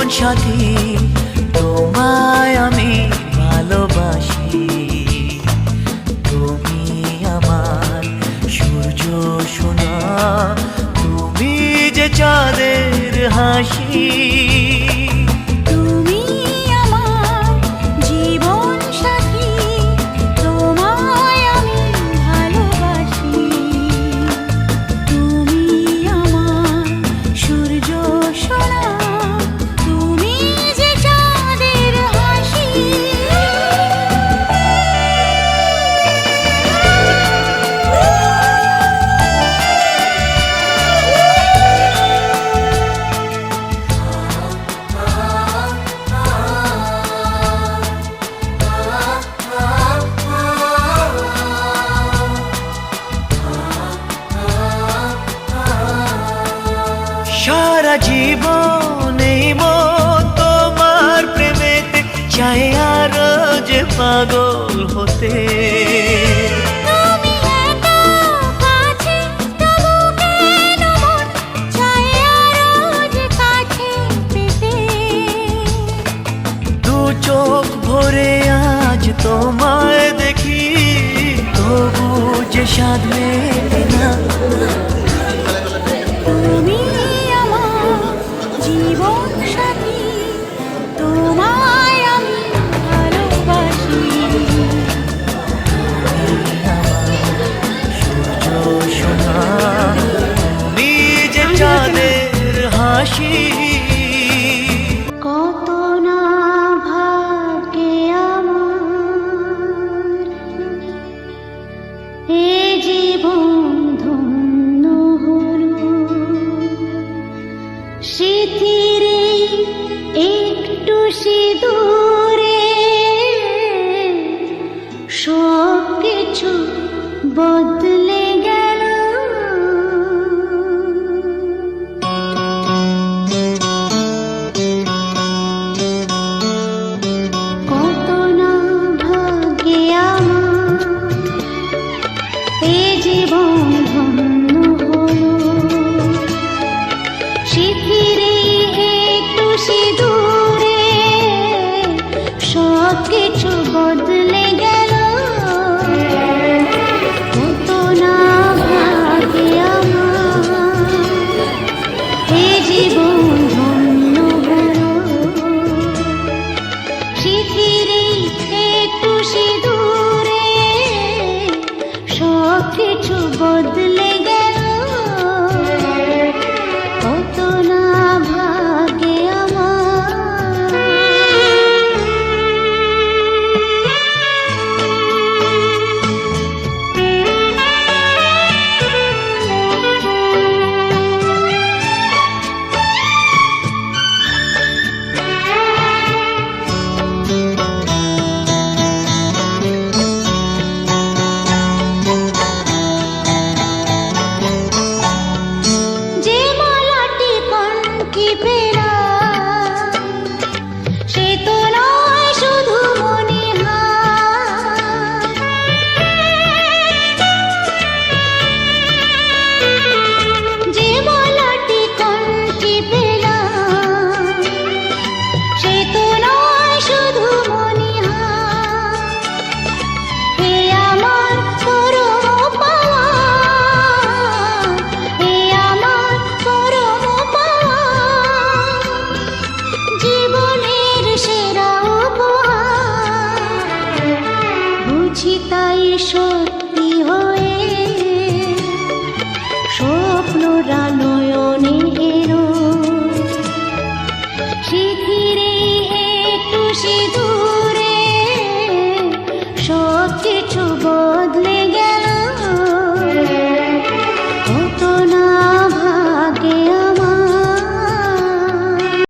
সাথী তোমায় আমি ভালোবাসি। তুমি আমার সূর্য সোনা, তুমি যে চাঁদের হাসি। তুমি আমার জীবন সাথী, তোমায় আমি ভালোবাসি। তুমি আমার সূর্য সোনা, তুমি যে চাঁদের হাসি। সারা জীবন এই মন তোমার প্রেমেতে চাই আরো যে পাগল হতে। তুমি এত কাছে, তবু কেন মন চায় আরো যে কাছে পেতে। দু চোখ ভরে আজ তোমায় দেখি, তবু যে স্বাদ মেলে না। তুমি আমার জীবন সাথী, তোমায় আমি ভালোবাসি। সূর্য সোনা, তুমি যে চাঁদের হাসি। কত না ভাগ্যে আমার এ জীবন ধন্য হলো। স্মৃতির একটু সিঁদুরে সব কিছু বদলে গেল। কত না ভাগ্যে আমার এ জীবন ধন্য হলো। স্মৃতির একটু সিঁদুরে সব কিছু বদলে গেল। কত না ভাগ্যে আমার এ জীবন